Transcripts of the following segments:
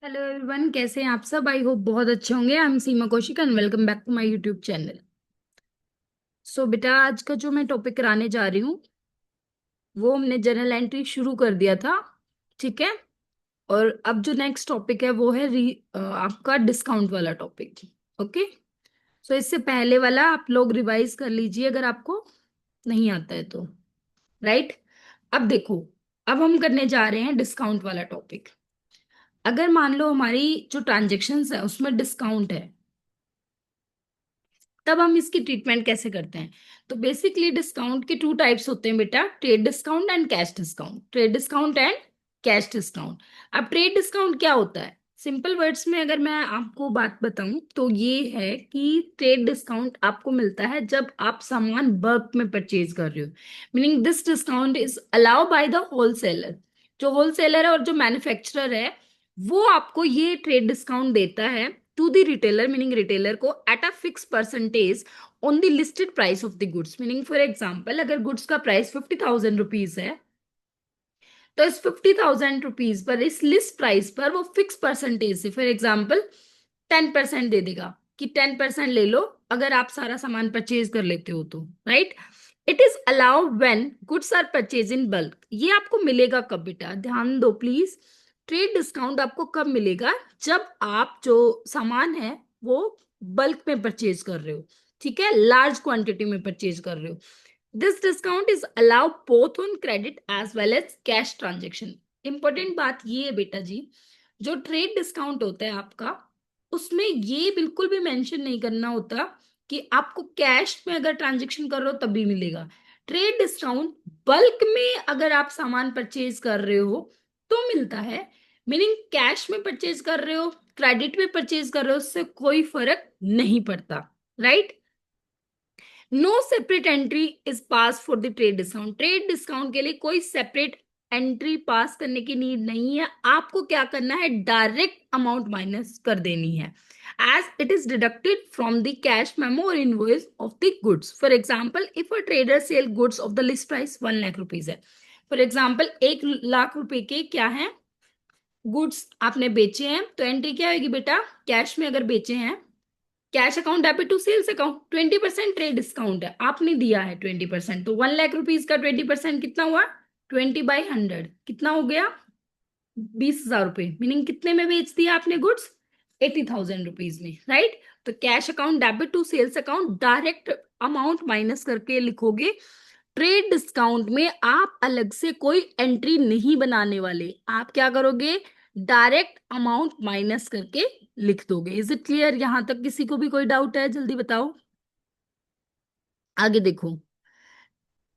Hello everyone, कैसे हैं आप सब। आई होप बहुत अच्छे होंगे। I am Seema Kaushik and welcome back to my YouTube channel. So बेटा, आज का जो मैं टॉपिक कराने जा रही हूँ वो हमने जर्नल एंट्री शुरू कर दिया था। ठीक है। और अब जो नेक्स्ट टॉपिक है वो है आपका डिस्काउंट वाला टॉपिक। ओके। सो इससे पहले वाला आप लोग रिवाइज कर लीजिए अगर आपको नहीं आता है तो। राइट। अब देखो, अब हम करने जा रहे हैं डिस्काउंट वाला टॉपिक। अगर मान लो हमारी जो ट्रांजेक्शन्स है उसमें डिस्काउंट है, तब हम इसकी ट्रीटमेंट कैसे करते हैं। तो बेसिकली डिस्काउंट के टू टाइप्स होते हैं बेटा, trade discount and cash discount. Trade discount and cash discount. अब ट्रेड डिस्काउंट क्या होता है, सिंपल वर्ड्स में अगर मैं आपको बात बताऊं तो ये है कि ट्रेड डिस्काउंट आपको मिलता है जब आप सामान बल्क में परचेज कर रहे हो। Meaning this discount is allow by the wholesaler. जो होलसेलर है और जो मैन्युफैक्चरर है वो आपको ये ट्रेड डिस्काउंट देता है to the retailer, meaning retailer को, at a fix percentage on the listed price of the goods. Meaning for example, अगर गुड्स का प्राइस 50,000 रुपीज है तो इस 50,000 रुपीज पर, इस लिस्ट प्राइस पर वो फिक्स परसेंटेज से, फॉर एग्जांपल 10% दे देगा कि 10% ले लो अगर आप सारा सामान परचेज कर लेते हो तो। Right. It is allow when goods are purchase in bulk. ये आपको मिलेगा कब बेटा, ध्यान दो प्लीज। ट्रेड डिस्काउंट आपको कब मिलेगा, जब आप जो सामान है वो बल्क में परचेज कर रहे हो। ठीक है, लार्ज क्वांटिटी में परचेज कर रहे हो। This discount is allow both on credit as well as cash transaction. Important बात ये है बेटा जी, जो ट्रेड डिस्काउंट होता है आपका, उसमें ये बिल्कुल भी मेंशन नहीं करना होता कि आपको कैश में अगर ट्रांजेक्शन कर रहे हो तभी मिलेगा। ट्रेड डिस्काउंट बल्क में अगर आप सामान परचेज कर रहे हो तो मिलता है। मीनिंग कैश में परचेज कर रहे हो, क्रेडिट में परचेज कर रहे हो, उससे कोई फर्क नहीं पड़ता। Right. No separate entry is pass for the trade discount. Trade discount के लिए कोई सेपरेट एंट्री पास करने की नीड नहीं है। आपको क्या करना है, डायरेक्ट अमाउंट माइनस कर देनी है, as it is deducted from the cash memo और invoice of the goods. For example, if a trader sell goods of the list price 1 lakh rupees है, फॉर एग्जाम्पल 1 लाख रुपए के क्या है, गुड्स आपने बेचे हैं, तो एंट्री क्या होगी बेटा, कैश में अगर बेचे हैं, cash account debit to sales account, 20% trade discount है, आपने दिया है 20%, तो 1 लाख रुपीज का 20% कितना हुआ, 20/100 कितना हो गया, 20,000 रुपए। मीनिंग कितने में बेच दिया आपने गुड्स, 80,000 रुपीज में। राइट। तो cash account debit to sales account, direct amount minus करके लिखोगे। ट्रेड डिस्काउंट में आप अलग से कोई एंट्री नहीं बनाने वाले, आप क्या करोगे, डायरेक्ट अमाउंट माइनस करके लिख दोगे। इज इट क्लियर, यहां तक किसी को भी कोई डाउट है, जल्दी बताओ। आगे देखो,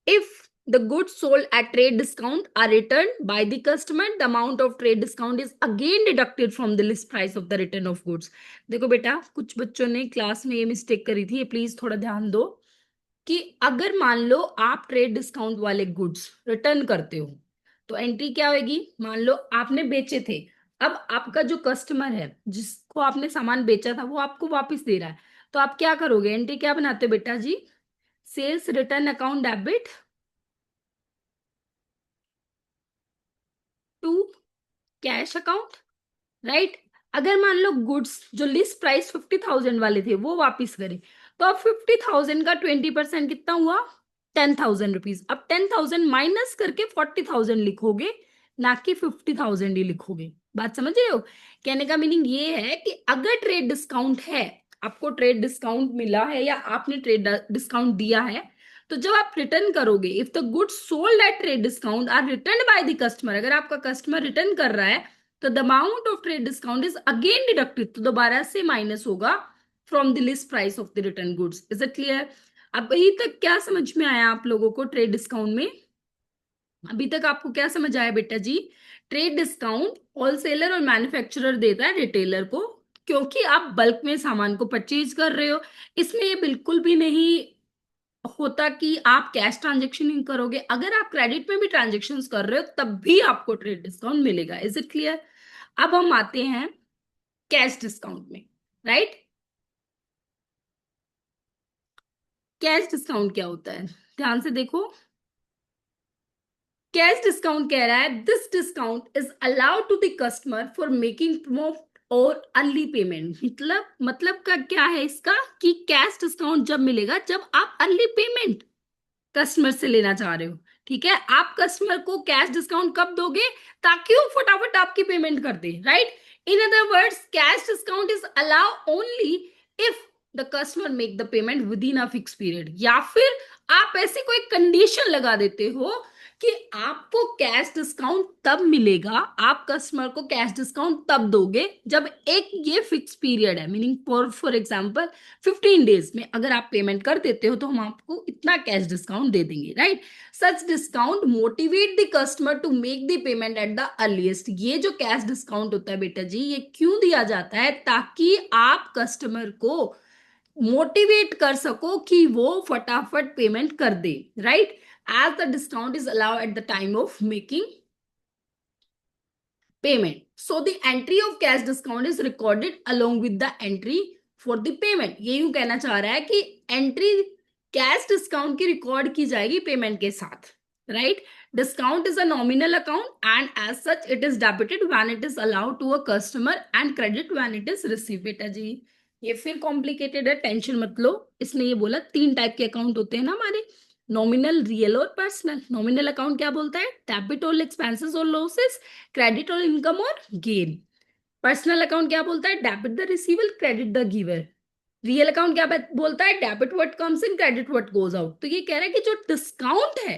if the goods sold at trade discount are returned by the customer, the amount of trade discount is again deducted from the list price of the return of goods। देखो बेटा, कुछ बच्चों ने क्लास में ये मिस्टेक करी थी, ये प्लीज थोड़ा ध्यान दो कि अगर मान लो आप ट्रेड डिस्काउंट वाले गुड्स रिटर्न करते हो तो एंट्री क्या होगी, मान लो आपने बेचे थे, अब आपका जो कस्टमर है जिसको आपने सामान बेचा था वो आपको वापस दे रहा है, तो आप क्या करोगे, एंट्री क्या बनाते हो बेटा जी, sales return account debit to cash account. Right. अगर मान लो गुड्स जो लिस्ट प्राइस 50,000 वाले थे वो वापस करे, तो अब 50,000 का 20% कितना हुआ, 10,000 रुपीज। अब 10,000 माइनस करके 40,000 लिखोगे, ना कि 50,000 ही लिखोगे। बात समझ रहे हो। कहने का मीनिंग ये है कि अगर ट्रेड डिस्काउंट है, आपको ट्रेड डिस्काउंट मिला है या आपने ट्रेड डिस्काउंट दिया है, तो जब आप रिटर्न करोगे, if the goods sold at trade discount are return by the customer, अगर आपका कस्टमर रिटर्न कर रहा है तो the amount of trade discount is again deducted, तो दोबारा से माइनस होगा from the list price of the return goods. Is it clear. अब अभी तक क्या समझ में आया आप लोगों को ट्रेड डिस्काउंट में, अभी तक आपको क्या समझ आया बेटा जी। ट्रेड डिस्काउंट होलसेलर और मैन्युफैक्चरर देता है रिटेलर को, क्योंकि आप बल्क में सामान को परचेज कर रहे हो। इसमें ये बिल्कुल भी नहीं होता कि आप कैश ट्रांजेक्शन ही करोगे, अगर आप क्रेडिट में भी ट्रांजेक्शन कर रहे हो तब भी आपको ट्रेड डिस्काउंट मिलेगा। Is it clear. अब हम आते हैं कैश डिस्काउंट में। राइट। कैश डिस्काउंट क्या होता है, ध्यान से देखो। कैश डिस्काउंट कह रहा है this discount is allowed to the customer for making prompt और अर्ली पेमेंट। मतलब का क्या है इसका कि कैश डिस्काउंट जब मिलेगा जब आप अर्ली पेमेंट कस्टमर से लेना चाह रहे हो। ठीक है, आप कस्टमर को कैश डिस्काउंट कब दोगे ताकि वो फटाफट आपकी पेमेंट कर दे, right. In other words cash discount is allow only if the customer make the payment within a fix period, या फिर आप ऐसी कोई कंडीशन लगा देते हो कि आपको कैश डिस्काउंट तब मिलेगा, आप कस्टमर को कैश डिस्काउंट तब दोगे जब एक ये फिक्स पीरियड है, मीनिंग फॉर एग्जांपल 15 डेज में अगर आप पेमेंट कर देते हो तो हम आपको इतना कैश डिस्काउंट दे देंगे, right. Such discount motivate the customer to make the payment at the earliest. ये जो कैश डिस्काउंट होता है बेटा जी, ये क्यों दिया जाता है ताकि आप कस्टमर को मोटिवेट कर सको कि वो फटाफट पेमेंट कर दे, right. As the discount is allowed at the time of making payment. So the entry of cash discount is recorded along with the entry for the payment. ये यूं कहना चाह रहा है कि एंट्री कैश डिस्काउंट की रिकॉर्ड की जाएगी पेमेंट के साथ, right. Discount is a nominal account and as such it is debited when it is allowed to a customer and credit when it is receive. बेटा जी ये फिर कॉम्प्लिकेटेड है, टेंशन मत लो। इसने ये बोला 3 टाइप के अकाउंट होते हैं ना हमारे, नॉमिनल, रियल और पर्सनल। नॉमिनल अकाउंट क्या बोलता है, डेबिट और एक्सपेंसेस और लॉसेस, क्रेडिट और इनकम और गेन। पर्सनल अकाउंट क्या बोलता है, debit the receiver, credit the giver. Real account क्या बोलता है, debit what comes in, credit what goes out. तो ये कह रहा है कि जो डिस्काउंट है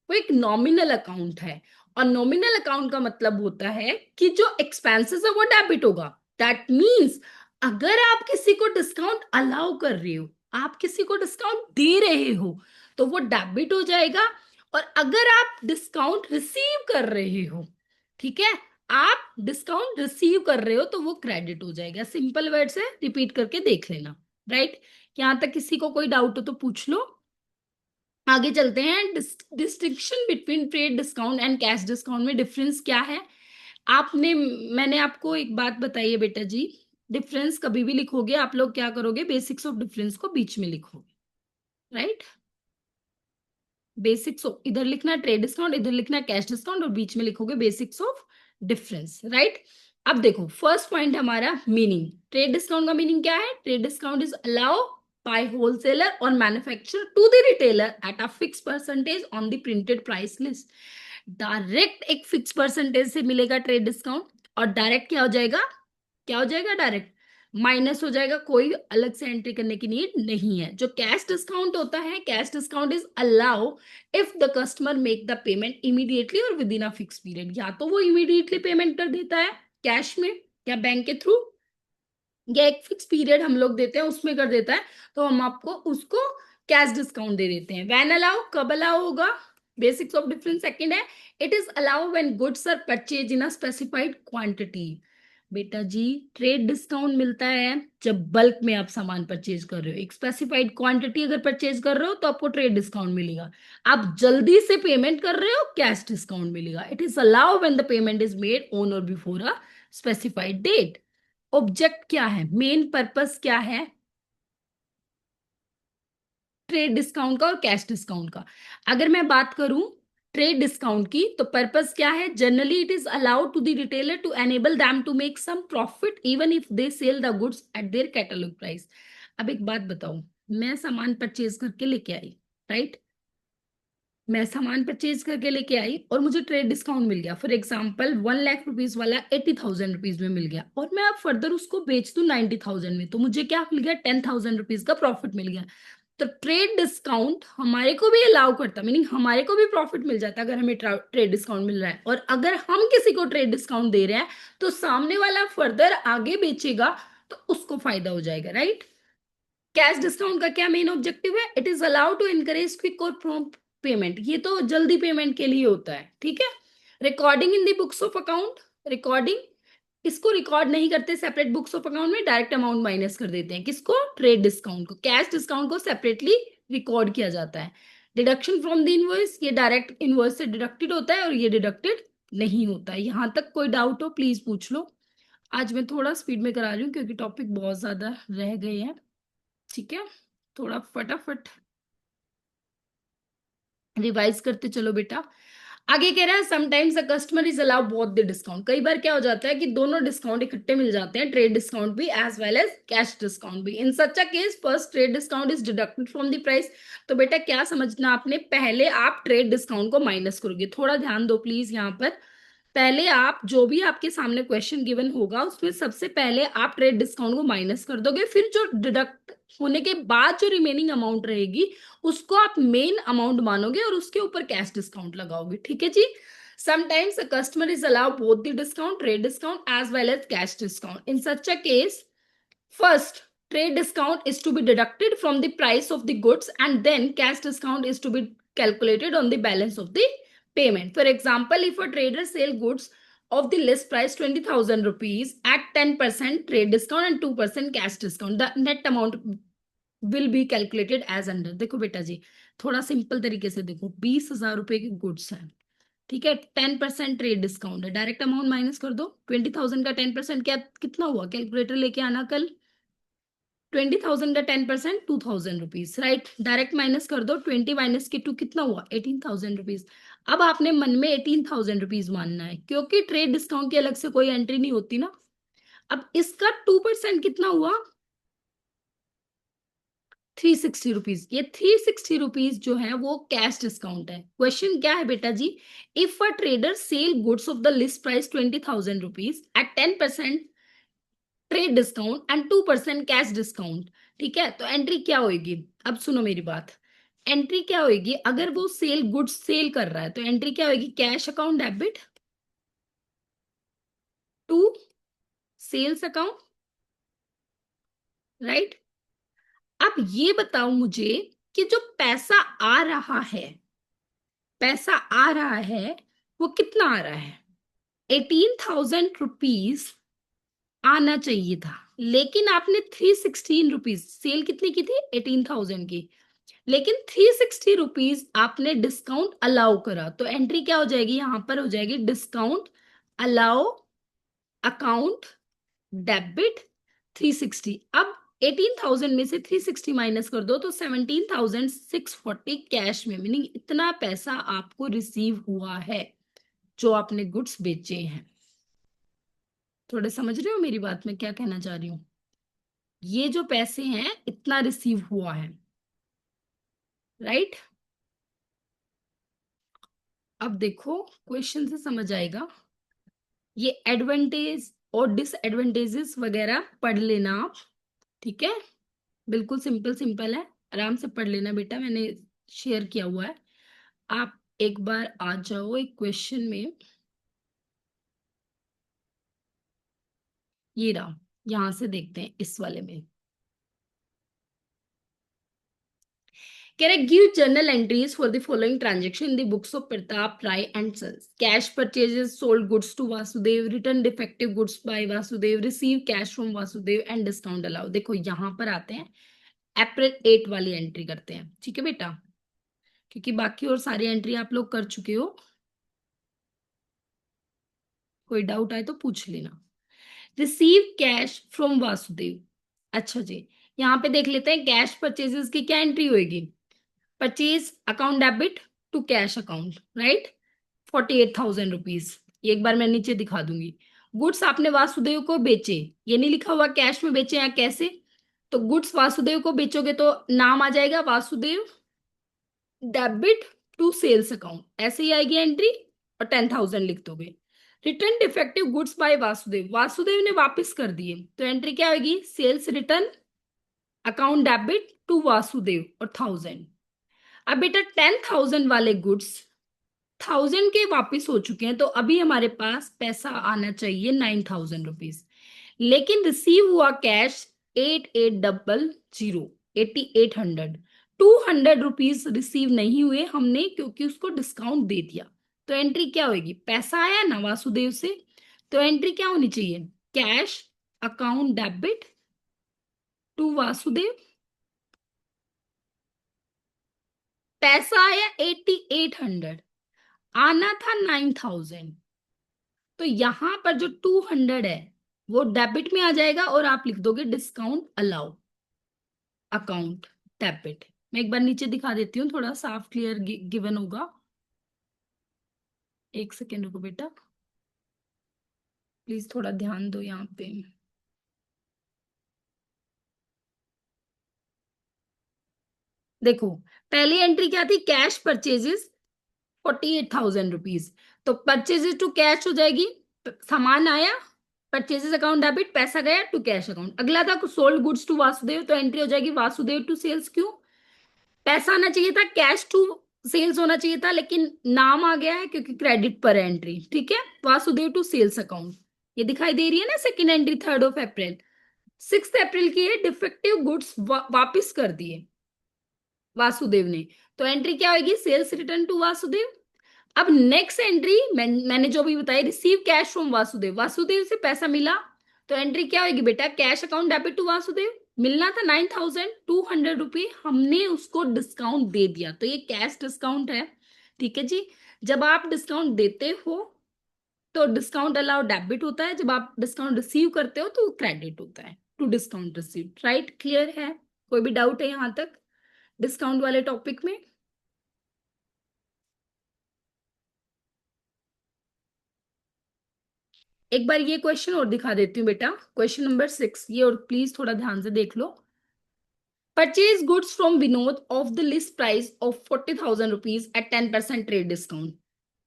वो एक नॉमिनल अकाउंट है, और नॉमिनल अकाउंट का मतलब होता है कि जो एक्सपेंसेस है वो डेबिट होगा। दैट मीन्स अगर आप किसी को डिस्काउंट अलाउ कर रहे हो, आप किसी को डिस्काउंट दे रहे हो तो वो डेबिट हो जाएगा, और अगर आप डिस्काउंट रिसीव कर रहे हो, ठीक है, आप डिस्काउंट रिसीव कर रहे हो तो वो क्रेडिट हो जाएगा। सिंपल वर्ड से रिपीट करके देख लेना, राइट। यहां तक किसी को कोई डाउट हो तो पूछ लो। आगे चलते हैं, distinction between trade discount and cash discount में डिफरेंस क्या है। मैंने आपको एक बात बताई है बेटा जी, डिफरेंस कभी भी लिखोगे आप लोग क्या करोगे, बेसिक्स ऑफ डिफरेंस को बीच में लिखोगे, राइट। बेसिक्स ऑफ, इधर लिखना ट्रेड डिस्काउंट, इधर लिखना कैश डिस्काउंट, और बीच में लिखोगे बेसिक्स ऑफ डिफरेंस, राइट। अब देखो फर्स्ट पॉइंट हमारा मीनिंग, ट्रेड डिस्काउंट का मीनिंग क्या है, trade discount is allow by wholesaler और manufacturer to the retailer at a fix percentage on the printed price list. Direct एक फिक्स परसेंटेज से मिलेगा ट्रेड डिस्काउंट, और डायरेक्ट क्या हो जाएगा, क्या हो जाएगा, डायरेक्ट माइनस हो जाएगा, कोई अलग से एंट्री करने की नीड नहीं है। जो कैश डिस्काउंट होता है, cash discount is allow if the customer make the payment immediately और within a fix period. या तो वो इमीडिएटली पेमेंट कर देता है कैश में या बैंक के थ्रू, या एक फिक्स पीरियड हम लोग देते हैं उसमें कर देता है, तो हम आपको उसको कैश डिस्काउंट दे देते हैं। व्हेन अलाउ, कब अलाउ होगा, बेसिक्स ऑफ डिफरेंस सेकंड है, it is allow when goods are purchase in a specified quantity. बेटा जी ट्रेड डिस्काउंट मिलता है जब बल्क में आप सामान परचेज कर रहे हो, एक स्पेसिफाइड क्वांटिटी अगर परचेज कर रहे हो तो आपको ट्रेड डिस्काउंट मिलेगा। आप जल्दी से पेमेंट कर रहे हो, कैश डिस्काउंट मिलेगा। It is allow when the payment is made on और before a specified date. Object क्या है, मेन पर्पस क्या है ट्रेड डिस्काउंट का और कैश डिस्काउंट का। अगर मैं बात करूं ट्रेड डिस्काउंट की तो पर्पस क्या है, generally it is allowed to the retailer to enable them to make some profit even if they sell the goods at their catalogue price. अब एक बात बताऊं, मैं सामान परचेज करके लेके आई, राइट, मैं सामान परचेज करके लेके आई और मुझे ट्रेड डिस्काउंट मिल गया। फॉर एग्जाम्पल 1 लाख रुपीज वाला 80,000 रुपीज में मिल गया, और मैं अब फर्दर उसको बेच दूं 90,000 में, तो मुझे क्या मिल गया, 10,000 रुपीज का प्रॉफिट मिल गया। तो ट्रेड डिस्काउंट हमारे को भी अलाउ करता, मीनिंग हमारे को भी प्रॉफिट मिल जाता अगर हमें ट्रेड डिस्काउंट मिल रहा है। और अगर हम किसी को ट्रेड डिस्काउंट दे रहे हैं तो सामने वाला फर्दर आगे बेचेगा तो उसको फायदा हो जाएगा, राइट। कैश डिस्काउंट का क्या मेन ऑब्जेक्टिव है, it is allowed to encourage quick और प्रॉम्प्ट पेमेंट। ये तो जल्दी पेमेंट के लिए होता है, ठीक है। Recording in the books of account, recording, इसको रिकॉर्ड नहीं करते सेपरेट बुक्स ऑफ अकाउंट में, डायरेक्ट अमाउंट माइनस कर देते हैं, किसको, ट्रेड डिस्काउंट को। कैश डिस्काउंट को सेपरेटली रिकॉर्ड किया जाता है। डिडक्शन फ्रॉम द इनवॉइस, ये डायरेक्ट इनवॉइस से डिडक्टेड होता है और ये डिडक्टेड नहीं होता है। यहां तक कोई डाउट हो प्लीज पूछ लो। आज मैं थोड़ा स्पीड में करा रही हूँ क्योंकि टॉपिक बहुत ज्यादा रह गए हैं, ठीक है। थोड़ा फटाफट रिवाइज करते चलो बेटा। आगे कह रहा है sometimes the customer is allow both the discount. कई बार क्या हो जाता है कि दोनों डिस्काउंट इकट्ठे मिल जाते हैं, ट्रेड डिस्काउंट भी as well as cash discount भी। In such a case first trade discount is deducted from the price. तो बेटा क्या समझना आपने, पहले आप ट्रेड डिस्काउंट को माइनस करोगे। थोड़ा ध्यान दो प्लीज यहाँ पर। पहले आप जो भी आपके सामने क्वेश्चन गिवन होगा उसमें सबसे पहले आप ट्रेड डिस्काउंट को माइनस कर दोगे, फिर जो डिडक्ट होने के बाद जो रिमेनिंग अमाउंट रहेगी उसको आप मेन अमाउंट मानोगे और उसके ऊपर कैश डिस्काउंट लगाओगे। ठीक है जी। Sometimes a customer is allow both the discount, trade discount as well as cash discount. In such a case first trade discount is to be deducted from the price of the goods and then cash discount is to be calculated on the balance of the payment. For example, if a trader sell goods of the list price 20,000 rupees at 10% trade discount and 2% cash discount, the net amount will be calculated as under। देखो बेटा जी, थोड़ा simple तरीके से देखो, 20,000 रुपए के goods हैं, ठीक है, 10% ट्रेड डिस्काउंट है, डायरेक्ट अमाउंट माइनस कर दो। 20,000 का 10% क्या कितना हुआ, कैलकुलेटर लेके आना कल। 20,000 का 10% 2,000 रुपीज, राइट, डायरेक्ट माइनस कर दो। 20 माइनस के 2 कितना हुआ, 18,000 रुपीज। अब आपने मन में 18,000 रुपीज मानना है क्योंकि ट्रेड डिस्काउंट की अलग से कोई एंट्री नहीं होती ना। अब इसका 2% कितना हुआ, 360 रुपीज। ये 360 रुपीज जो है वो कैश डिस्काउंट है। क्वेश्चन क्या है बेटा जी, if a trader sell goods of the list price 20,000 rupees at 10% trade discount and 2% cash discount, ठीक है, तो एंट्री क्या होगी। अब सुनो मेरी बात, एंट्री क्या होगी, अगर वो सेल गुड्स सेल कर रहा है तो एंट्री क्या होगी, cash account debit to sales account, right. अब ये बताओ मुझे कि जो पैसा आ रहा है, पैसा आ रहा है वो कितना आ रहा है, 18,000 रुपीज आना चाहिए था, लेकिन आपने 316 रुपीज, सेल कितनी की थी 18,000 की, लेकिन 360 रुपीज आपने डिस्काउंट अलाउ करा, तो एंट्री क्या हो जाएगी, यहां पर हो जाएगी डिस्काउंट अलाउ अकाउंट डेबिट 360। अब 18,000 में से 360 माइनस कर दो तो 17,640 कैश में, मीनिंग इतना पैसा आपको रिसीव हुआ है जो आपने गुड्स बेचे हैं। थोड़े समझ रहे हो मेरी बात में क्या कहना चाह रही हूं, ये जो पैसे हैं इतना रिसीव हुआ है, राइट। अब देखो क्वेश्चन से समझ आएगा, ये एडवांटेज और डिसएडवांटेजेस वगैरह पढ़ लेना आप, ठीक है, बिल्कुल सिंपल सिंपल है, आराम से पढ़ लेना बेटा, मैंने शेयर किया हुआ है। आप एक बार आ जाओ एक क्वेश्चन में, ये रहा, यहां से देखते हैं इस वाले में। कह रहे give journal entries for the following transaction in the books of Pratap Rai and sons. Cash purchases sold goods to Vasudev, return defective goods by Vasudev, receive cash from Vasudev and discount allow. देखो यहां पर आते हैं, अप्रैल 8 वाली एंट्री करते हैं, ठीक है बेटा, क्योंकि बाकी और सारी एंट्री आप लोग कर चुके हो, कोई डाउट आए तो पूछ लेना। रिसीव कैश फ्रॉम वासुदेव, अच्छा जी, यहाँ पे देख लेते हैं कैश परचेजेस की क्या एंट्री होगी, purchase account debit to cash account, right, 48,000 rupees. एक बार मैं नीचे दिखा दूंगी, गुड्स आपने वासुदेव को बेचे, ये नहीं लिखा हुआ कैश में बेचे या कैसे, तो गुड्स वासुदेव को बेचोगे तो नाम आ जाएगा Vasudev debit to sales account, ऐसे ही आएगी एंट्री, और 10,000 लिख दोगे। Return defective goods by Vasudev, Vasudev ने वापस कर दिए, तो एंट्री क्या होगी, sales return account debit to Vasudev और 1,000। अब बेटा 10,000 वाले गुड्स 1,000 के वापस हो चुके हैं, तो अभी हमारे पास पैसा आना चाहिए 9,000 रुपीज, लेकिन रिसीव हुआ कैश 8800, 8800, 200 रुपीज रिसीव नहीं हुए हमने क्योंकि उसको डिस्काउंट दे दिया, तो एंट्री क्या होगी, पैसा आया ना वासुदेव से, तो एंट्री क्या होनी चाहिए, cash account debit to Vasudev, पैसा आया 8800, आना था 9,000, तो यहां पर जो 200 है वो डेबिट में आ जाएगा और आप लिख दोगे डिस्काउंट अलाउ अकाउंट डेबिट। मैं एक बार नीचे दिखा देती हूँ, थोड़ा साफ क्लियर गिवन होगा। एक सेकेंड रुको बेटा, प्लीज थोड़ा ध्यान दो यहाँ पे। देखो, पहली एंट्री क्या थी, कैश परचेजेस 48,000 रुपीज। तो परचेजेस टू कैश हो जाएगी, सामान आया, परचेजेस अकाउंट डेबिट, पैसा गया टू कैश अकाउंट। अगला था सोल्ड गुड्स टू वासुदेव, तो एंट्री हो जाएगी वासुदेव टू सेल्स। क्यों, पैसा आना चाहिए था, कैश टू सेल्स होना चाहिए था, लेकिन नाम आ गया है क्योंकि क्रेडिट पर एंट्री। ठीक है, वासुदेव टू सेल्स अकाउंट, ये दिखाई दे रही है ना second entry 3rd of April. 6 अप्रैल की है, डिफेक्टिव गुड्स वापिस कर दिए वासुदेव ने। तो एंट्री क्या होगी, सेल्स रिटर्न टू वासुदेव। अब नेक्स्ट एंट्री मैंने जो भी बताया, receive cash from Vasudev, Vasudev से पैसा मिला। तो एंट्री क्या होगी बेटा, cash account debit to Vasudev. मिलना था 9,200 रुपये, हमने उसको डिस्काउंट दे दिया, तो ये कैश डिस्काउंट है। ठीक है जी, जब आप डिस्काउंट देते हो तो डिस्काउंट अलाउ डेबिट होता है, जब आप डिस्काउंट रिसीव करते हो तो क्रेडिट होता है, to discount receive. Right, clear है? कोई भी डाउट है यहां तक डिस्काउंट वाले टॉपिक में? एक बार ये क्वेश्चन और दिखा देती हूँ बेटा, क्वेश्चन नंबर 6, ये और प्लीज थोड़ा ध्यान से देख लो। Purchase goods from Vinod of the list price of 40,000 rupees at 10% trade discount.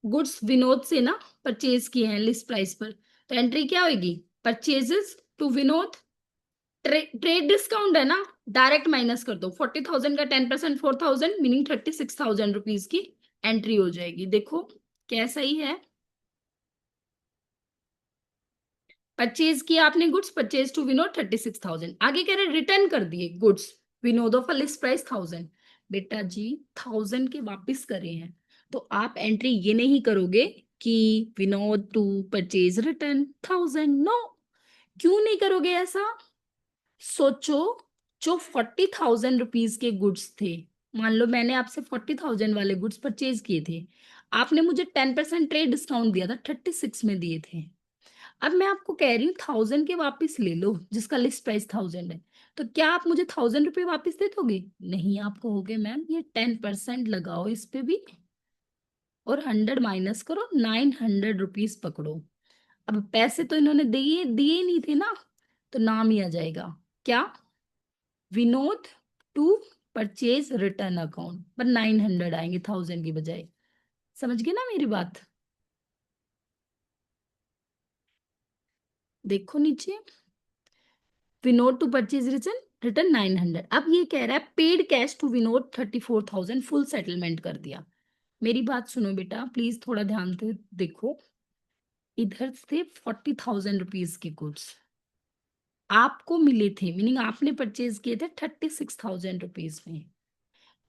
Goods Vinod से ना परचेज किए हैं लिस्ट प्राइस पर, तो एंट्री क्या होगी, purchases to Vinod, trade discount है ना, डायरेक्ट माइनस कर दो, 40,000 का 10% 4,000, मीनिंग 36,000 रुपीज की एंट्री हो जाएगी। देखो कैसा ही है, परचेज किया आपने गुड्स, परचेज टू विनोद 36,000, आगे कह रहे रिटर्न कर दिए goods Vinod of list price 1,000। बेटा जी 1,000 के वापस करे हैं, तो आप एंट्री ये नहीं करोगे कि Vinod to purchase return 1,000, no. क्यों नहीं करोगे ऐसा, सोचो, जो 40,000 रुपीज के गुड्स थे, मान लो मैंने आपसे 40,000 वाले गुड्स परचेज किए थे, आपने मुझे 10% ट्रेड डिस्काउंट दिया था, 36 में दिए थे। अब मैं आपको कह रही हूँ 1,000 के वापस ले लो, जिसका लिस्ट प्राइस 1,000 है, तो क्या आप मुझे 1,000 रुपये वापस दे दोगे? नहीं, आप कहोगे मैम ये 10% लगाओ इस पे भी, और 100 माइनस करो, 900 रुपीज पकड़ो। अब पैसे तो इन्होंने दिए दिए ही नहीं थे ना, तो नाम ही आ जाएगा क्या, Vinod to purchase return account, पर 900 आएंगे 1,000 की बजाय। समझ गए ना मेरी बात? देखो नीचे, Vinod to purchase return return 900। अब ये कह रहा है paid cash to Vinod 34,000, full settlement कर दिया। मेरी बात सुनो बेटा, प्लीज थोड़ा ध्यान से देखो, इधर से 40,000 रुपीज के गुड्स आपको मिले थे, मीनिंग आपने परचेज किए थे 36,000 रुपीज में,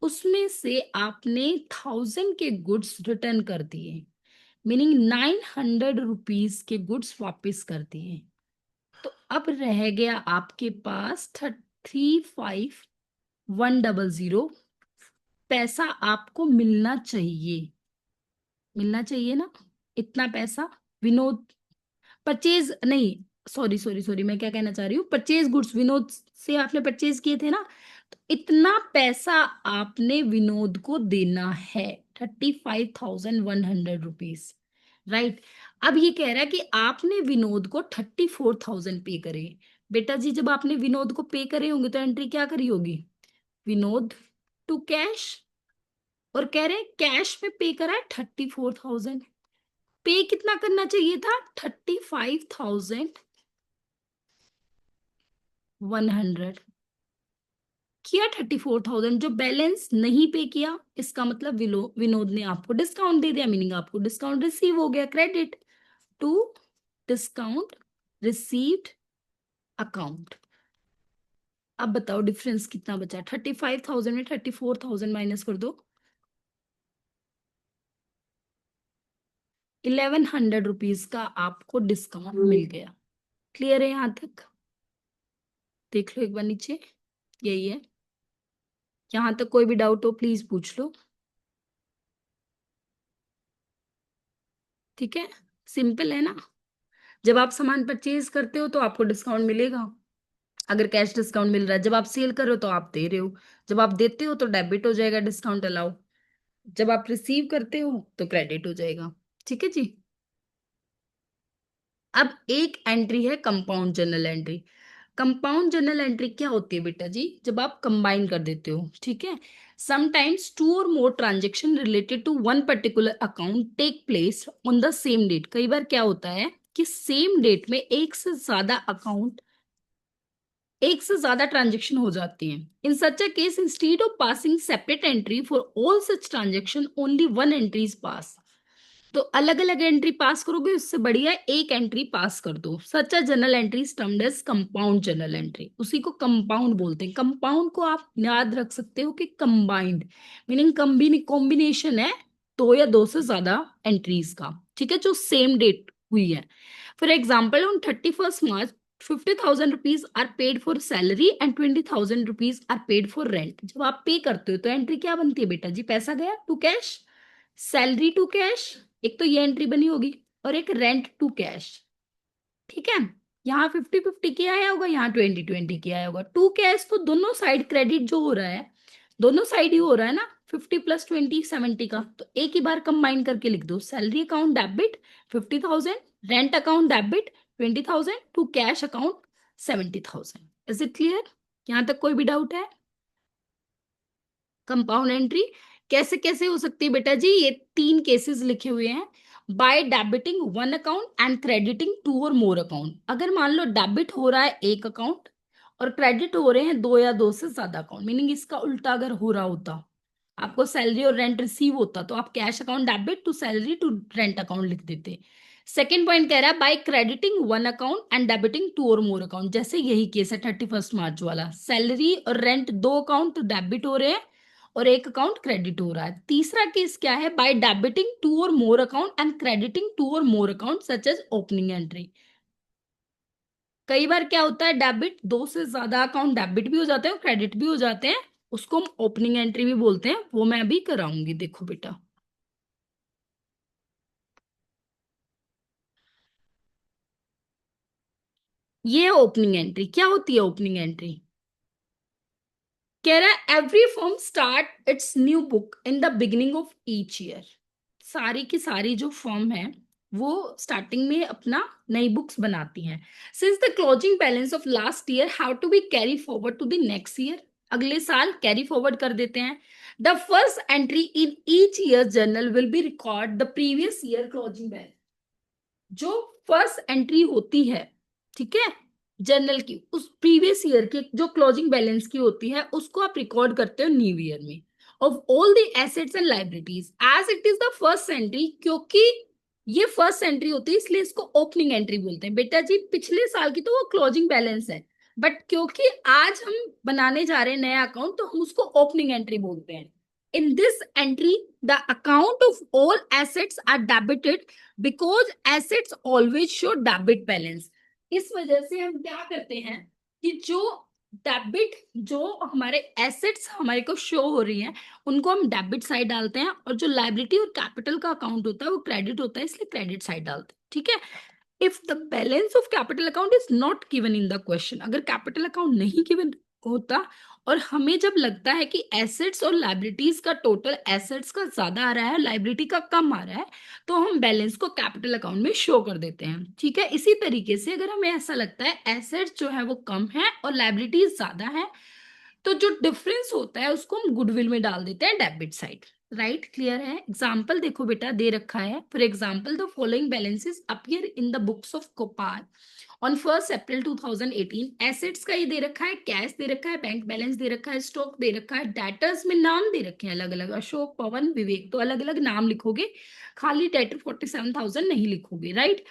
उसमें से आपने 1,000 के गुड्स रिटर्न कर दिए, मीनिंग 900 रुपीज के गुड्स वापस कर दिए। तो अब रह गया आपके पास 35,100, पैसा आपको मिलना चाहिए, मिलना चाहिए ना, इतना पैसा विनोद परचेज नहीं, सॉरी सॉरी सॉरी, मैं क्या कहना चाह रही हूँ, परचेज गुड्स विनोद से आपने परचेज किए थे ना, तो इतना पैसा आपने विनोद को देना है, 35,100 रुपीज। राइट, अब ये कह रहा है कि आपने विनोद को 34,000 पे करे। बेटा जी जब आपने विनोद को पे करे होंगे तो एंट्री क्या करी होगी, विनोद टू कैश, और कह रहे हैं कैश में पे करा है 34,000, पे कितना करना चाहिए था, 35,100, किया 34,000, जो बैलेंस नहीं पे किया इसका मतलब विनोद ने आपको डिस्काउंट दे दिया, मीनिंग आपको डिस्काउंट रिसीव हो गया, credit to discount received account. अब बताओ डिफरेंस कितना बचा, 35,000 में 34,000 माइनस कर दो, 1,100 रुपीज का आपको डिस्काउंट मिल गया। क्लियर है यहां तक? देख लो एक बार नीचे, यही है। यहां तक कोई भी डाउट हो प्लीज पूछ लो। ठीक है, सिंपल है ना, जब आप सामान परचेज करते हो तो आपको डिस्काउंट मिलेगा, अगर कैश डिस्काउंट मिल रहा है, जब आप सेल कर रहे हो तो आप दे रहे हो, जब आप देते हो तो डेबिट हो जाएगा डिस्काउंट अलाउ, जब आप रिसीव करते हो तो क्रेडिट हो जाएगा। ठीक है जी। अब एक एंट्री है compound journal entry. Compound journal entry क्या होती है बेटा जी? जब आप कंबाइन कर देते हो, ठीक है। समटाइम्स टू और more transaction related to one particular account take place on the same date. कई बार क्या होता है कि सेम डेट में एक से ज्यादा ट्रांजेक्शन हो जाती हैं। In such a case, instead of passing separate entry for all such transaction, only one entry is pass. तो अलग अलग एंट्री पास करोगे, उससे बढ़िया एक एंट्री पास कर दो। Such a journal entry is termed as compound journal entry. उसी को कंपाउंड बोलते हैं। कंपाउंड को आप याद रख सकते हो कि कंबाइंड, मीनिंग कॉम्बिनेशन है दो या दो से ज्यादा एंट्रीज का, ठीक है, जो सेम डेट हुई है। For example, on 31st March 50,000 rupees are paid for salary and 20,000 rupees are paid for rent. जब आप पे करते हो तो एंट्री क्या बनती है बेटा जी? पैसा गया to cash, salary to cash, एक तो ये एंट्री बनी होगी, और एक रेंट टू कैश, ठीक है। यहाँ 50-50 किया आया होगा, यहाँ 20-20 किया आया होगा। टू कैश तो दोनों साइड क्रेडिट जो हो रहा है, दोनों साइड ही हो रहा है ना, 50 + 20 70 का। तो एक ही बार कंबाइन करके लिख दो, salary account debit 50,000, rent account debit 20,000, to cash account 70,000। Is it clear? यहाँ तक कोई भी डाउट है? कंपाउंड एंट्री कैसे कैसे हो सकती है बेटा जी? ये तीन केसेस लिखे हुए हैं। By debiting one account and crediting two और मोर अकाउंट। अगर मान लो डेबिट हो रहा है एक अकाउंट और क्रेडिट हो रहे हैं दो या दो से ज्यादा अकाउंट, मीनिंग इसका उल्टा अगर हो रहा होता, आपको सैलरी और रेंट रिसीव होता, तो आप cash account debit to salary to rent account लिख देते। सेकेंड पॉइंट कह रहा है by crediting one account and debiting two और मोर अकाउंट। जैसे यही केस है 31st March वाला, सैलरी और रेंट दो अकाउंट तो डेबिट हो रहे हैं और एक अकाउंट क्रेडिट हो रहा है। तीसरा केस क्या है? बाय डेबिटिंग टू और more account and crediting two और more account such as opening entry. कई बार क्या होता है, डेबिट दो से ज्यादा अकाउंट डेबिट भी हो जाते हैं और क्रेडिट भी हो जाते हैं, उसको हम ओपनिंग एंट्री भी बोलते हैं। वो मैं अभी कराऊंगी, देखो बेटा। ये ओपनिंग एंट्री क्या होती है? ओपनिंग एंट्री कह रहा है every firm start it's new book in the beginning of each year. सारी की सारी जो फर्म है वो स्टार्टिंग में अपना नई बुक्स बनाती हैं। Since the closing balance of last year have to be carry forward to the next year, अगले साल कैरी फॉरवर्ड कर देते हैं। The first entry in each year journal will be record the previous year closing balance. जो first entry होती है, ठीक है, जर्नल की, उस प्रीवियस ईयर के जो क्लोजिंग बैलेंस की होती है उसको आप रिकॉर्ड करते हो न्यू ईयर में, of all the assets and liabilities as it is the first entry. क्योंकि ये फर्स्ट एंट्री होती है इसलिए इसको ओपनिंग एंट्री बोलते हैं। बेटा जी पिछले साल की तो वो क्लोजिंग बैलेंस है, बट क्योंकि आज हम बनाने जा रहे हैं नया अकाउंट तो हम उसको ओपनिंग एंट्री बोलते हैं। In this entry the account of all assets are debited because assets always show debit balance. इस वजह से हम क्या करते हैं कि जो डेबिट, जो हमारे एसेट्स हमारे को शो हो रही है उनको हम डेबिट साइड डालते हैं, और जो लाइबिलिटी और कैपिटल का अकाउंट होता है वो क्रेडिट होता है, इसलिए क्रेडिट साइड डालते हैं, ठीक है। If the balance of capital account is not given in the question, अगर कैपिटल अकाउंट नहीं गिवन होता और हमें जब लगता है कि एसेट्स और लाइबिलिटीज का टोटल एसेट्स का ज्यादा आ रहा है, लाइबिलिटी का कम आ रहा है, तो हम बैलेंस को कैपिटल अकाउंट में शो कर देते हैं, ठीक है। इसी तरीके से अगर हमें ऐसा लगता है एसेट्स जो है वो कम है और लाइबिलिटीज ज्यादा है, तो जो डिफरेंस होता है उसको हम गुडविल में डाल देते हैं डेबिट साइड। राइट, क्लियर है? एग्जाम्पल देखो बेटा, दे रखा है। For example the following balances appear in the books of Kopar on 1 April 2018। Assets का ये दे रखा है, कैश दे रखा है, बैंक बैलेंस दे रखा है, स्टॉक दे रखा है, डेटर्स में नाम दे रखे हैं अलग अलग, अशोक, पवन, विवेक, तो अलग अलग नाम लिखोगे, खाली डेटर 47,000 नहीं लिखोगे, राइट।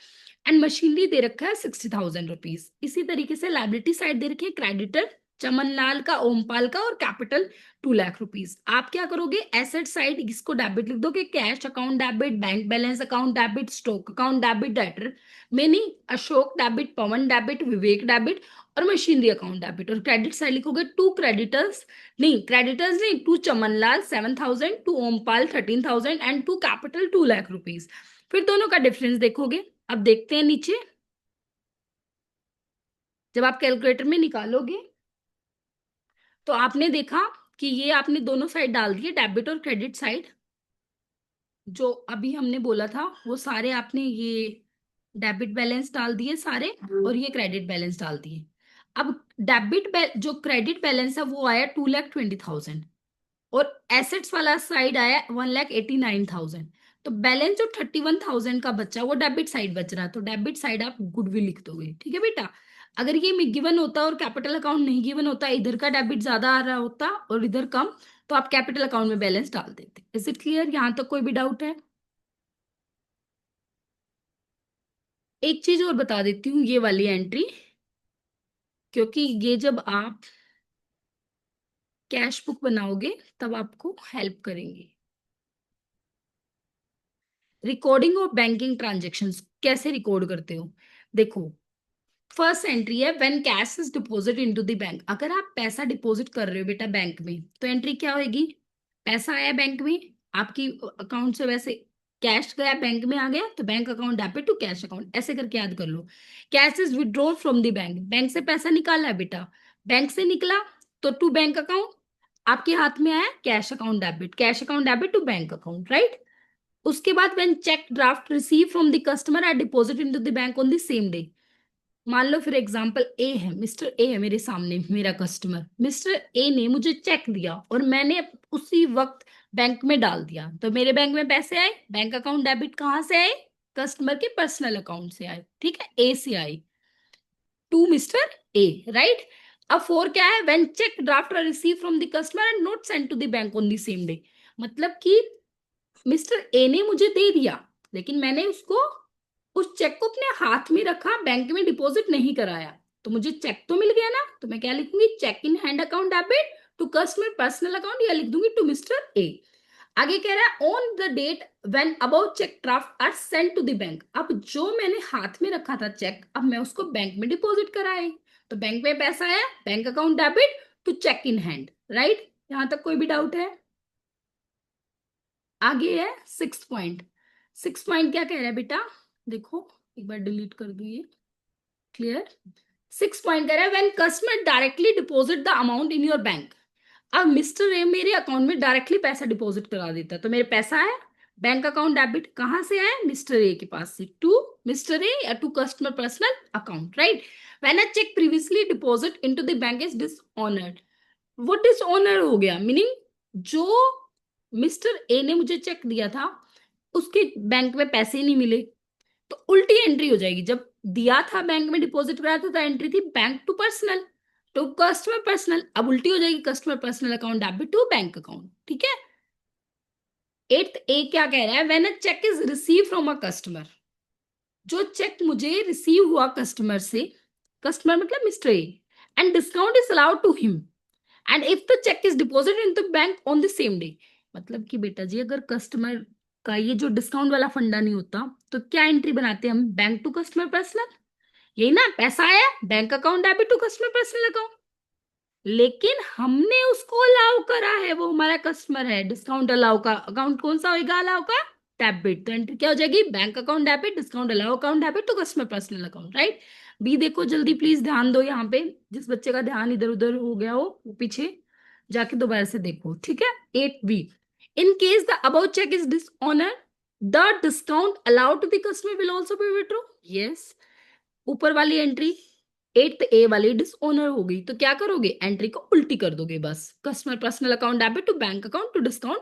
एंड मशीनरी दे रखा है 60,000 रुपीज। इसी तरीके से लाइबिलिटी साइड दे रखी है, क्रेडिटर चमनलाल का, ओमपाल का, और कैपिटल 2 लाख रुपीज। आप क्या करोगे? एसेट साइड इसको डेबिट लिख दोगे, cash account debit, bank balance account debit, stock account debit, debtor में नहीं, Ashok debit, Pawan debit, Vivek debit, और मशीनरी अकाउंट डेबिट। और क्रेडिट साइड लिखोगे टू क्रेडिटर्स, नहीं क्रेडिटर्स नहीं, to Chamanlal 7,000, to Ompal 13,000 and to capital 2 lakh rupees. फिर दोनों का डिफरेंस देखोगे। अब देखते हैं नीचे, जब आप कैलकुलेटर में निकालोगे तो आपने देखा कि ये आपने दोनों साइड डाल दिए, डेबिट और क्रेडिट साइड। जो अभी हमने बोला था वो सारे आपने ये डेबिट बैलेंस डाल दिए सारे, और ये क्रेडिट बैलेंस डाल दिए। अब जो क्रेडिट बैलेंस है वो आया 2,20,000, और एसेट्स वाला साइड आया 1,89,000। तो बैलेंस जो 31,000 का बचा वो डेबिट साइड बच रहा है, तो डेबिट साइड आप गुडविल लिख दोगे, ठीक है बेटा। अगर ये गिवन होता और कैपिटल अकाउंट नहीं गिवन होता, इधर का डेबिट ज्यादा आ रहा होता और इधर कम, तो आप कैपिटल अकाउंट में बैलेंस डाल देते। Is it clear? यहां तक कोई भी डाउट है? एक चीज और बता देती हूँ, ये वाली एंट्री, क्योंकि ये जब आप कैश बुक बनाओगे तब आपको हेल्प करेंगे। रिकॉर्डिंग ऑफ बैंकिंग ट्रांजेक्शन्स कैसे रिकॉर्ड करते हो? देखो, फर्स्ट एंट्री है when cash is deposit into the bank. अगर आप पैसा डिपॉजिट कर रहे हो बेटा बैंक में, तो एंट्री क्या होगी? पैसा आया बैंक में, आपकी अकाउंट से वैसे कैश गया बैंक में आ गया, तो bank account debit to cash account, ऐसे करके याद कर लो। Cash is withdrawn from the bank, bank से पैसा निकाला है बेटा, बैंक से निकला तो टू बैंक अकाउंट, आपके हाथ में आया cash account debit to bank account, right. उसके बाद when cheque draft receive from the customer at deposit into the bank on the same day. मान लो फिर एग्जांपल ए है, मिस्टर ए है मेरे सामने, मेरा कस्टमर, मिस्टर ए ने मुझे चेक दिया और मैंने उसी वक्त बैंक में डाल दिया, तो मेरे बैंक में पैसे आए, बैंक अकाउंट डेबिट कहाँ से आए? कस्टमर के पर्सनल अकाउंट से आए, ठीक है, ए से आए टू मिस्टर ए, राइट। अब फोर क्या है? When cheque draft are receive from the customer and not send to the bank on the same day. मतलब कि मिस्टर ए ने मुझे दे दिया, लेकिन मैंने उसको उस चेक को अपने हाथ में रखा, बैंक में डिपॉजिट नहीं कराया, तो मुझे चेक तो मिल गया ना, तो मैं क्या लिखूंगी? Cheque in hand account debit to customer personal account, या लिख दूंगी टू मिस्टर ए। आगे कह रहा है on the date when about cheque draft are sent to the bank. अब जो मैंने हाथ में रखा था चेक, अब मैं उसको बैंक में डिपॉजिट कराए, तो बैंक में पैसा आया, bank account debit to cheque in hand, right. यहां तक कोई भी डाउट है? आगे है सिक्स पॉइंट। सिक्स पॉइंट क्या कह रहा है बेटा? देखो, एक बार डिलीट कर दू ये, क्लियर। सिक्स पॉइंट कह रहा है when customer directly deposit the amount in your bank. अब मिस्टर ए मेरे अकाउंट में डायरेक्टली पैसा डिपॉजिट करा देता है, तो मेरे पैसा आया, बैंक अकाउंट डेबिट कहां से आया? मिस्टर ए के पास से टू मिस्टर ए या to customer personal account, right. When a cheque previously deposit into the bank is dishonoured. वो डिसऑनर हो गया, मीनिंग जो मिस्टर ए ने मुझे चेक दिया था उसके बैंक में पैसे ही नहीं मिले, तो उल्टी एंट्री हो जाएगी। जब दिया था बैंक में डिपॉजिट कराया था तो एंट्री थी bank to personal to customer personal, अब उल्टी हो जाएगी customer personal account debit to bank account, ठीक है। एट्थ ए क्या कह रहा है? When a cheque is receive from a customer, जो चेक मुझे रिसीव हुआ कस्टमर से, कस्टमर मतलब mister A, and discount is allowed to him and if the cheque is deposit in the bank on the same day. मतलब कि बेटा जी, अगर customer का ये जो डिस्काउंट वाला फंडा नहीं होता, तो क्या एंट्री बनाते हैं हम? बैंक टू कस्टमर पर्सनल, यही ना, पैसा आया bank account debit to customer personal account, लेकिन हमने उसको अलाउ करा है, वो हमारा कस्टमर है, डिस्काउंट अलाउ का अकाउंट कौन सा होगा? अलाउ का डेबिट, तो एंट्री क्या हो जाएगी? Bank account debit discount allow account debit to customer personal account, right. B देखो जल्दी, प्लीज ध्यान दो यहाँ पे, जिस बच्चे का ध्यान इधर उधर हो गया हो वो पीछे जाके दोबारा से देखो, ठीक है। Eight B, in case the about cheque is dishonour, the discount allowed to the customer will also be withdraw. Yes, ऊपर वाली एंट्री एट्थ ए वाली डिसओनर हो गई, तो क्या करोगे? एंट्री को उल्टी कर दोगे बस, customer personal account debit to bank account to discount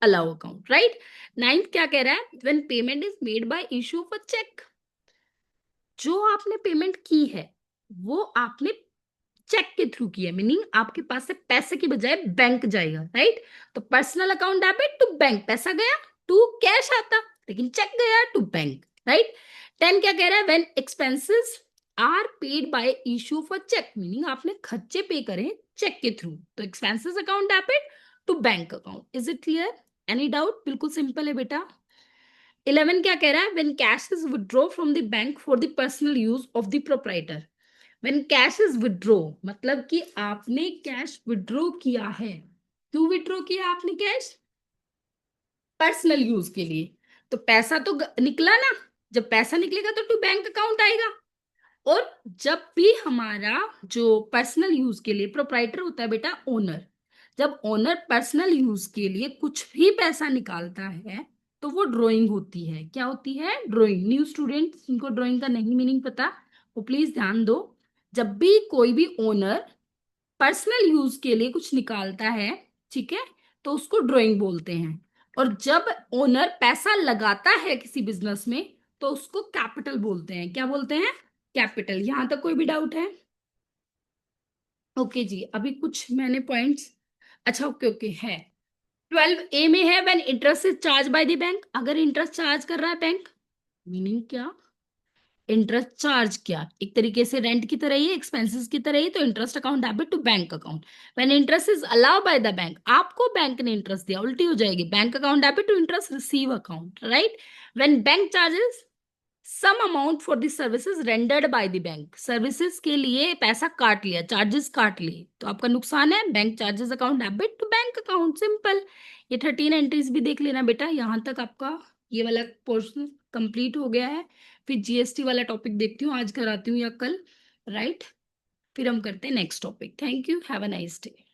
allow account, right. Ninth क्या कह रहा है? When payment is made by issue of a cheque, जो आपने पेमेंट की है वो आपने चेक के थ्रू की है, मीनिंग आपके पास से पैसे की बजाय बैंक जाएगा, राइट। तो personal account debit to bank, पैसा गया टू कैश आता, लेकिन चेक गया टू बैंक, राइट। टेन क्या कह रहा है? When expenses are paid by issue for cheque, meaning आपने खर्चे पे करे चेक के थ्रू, तो expenses account debit to bank account. Is it clear? Any doubt? बिल्कुल सिंपल है बेटा। 11 क्या कह रहा है? When cash is withdraw from the bank for the personal use of the proprietor. When cash is withdraw, मतलब कि आपने कैश विड्रॉ किया है, क्यों विड्रॉ किया आपने कैश? पर्सनल यूज के लिए, तो पैसा तो निकला ना, जब पैसा निकलेगा तो टू बैंक अकाउंट आएगा। और जब भी हमारा जो पर्सनल यूज के लिए, प्रोप्राइटर होता है बेटा, ओनर, जब ओनर पर्सनल यूज के लिए कुछ भी पैसा निकालता है, तो वो ड्राइंग होती है। क्या होती है? ड्राइंग। न्यू स्टूडेंट्स जिनको ड्राइंग का नहीं मीनिंग पता, वो प्लीज ध्यान दो। जब भी कोई भी ओनर पर्सनल यूज के लिए कुछ निकालता है, ठीक है, तो उसको ड्राइंग बोलते हैं। और जब ओनर पैसा लगाता है किसी बिजनेस में, तो उसको कैपिटल बोलते हैं। क्या बोलते हैं? कैपिटल। यहां तक कोई भी डाउट है? ओके जी, अभी कुछ मैंने पॉइंट्स, अच्छा ओके ओके है। 12A में है, when interest is charge by the bank. अगर इंटरेस्ट चार्ज कर रहा है बैंक, मीनिंग क्या? इंटरेस्ट चार्ज किया, एक तरीके से रेंट की तरह ही, एक्सपेंसेस की तरह ही, तो interest account debit to bank account. When interest is allow by the bank, आपको बैंक ने इंटरेस्ट दिया, उल्टी हो जाएगी, bank account debit to interest receive account, right. When bank charges some amount for the services rendered by the bank, services के लिए पैसा काट लिया, चार्जेस काट लिए, तो आपका नुकसान है। Bank charges account debit to bank account, simple. ये 13 एंट्रीज भी देख लेना बेटा, यहां तक आपका ये वाला पोर्शन कंप्लीट हो गया है। फिर जीएसटी वाला टॉपिक देखती हूँ, आज कराती हूँ या कल, राइट। फिर हम करते हैं next topic. Thank you, have a nice day.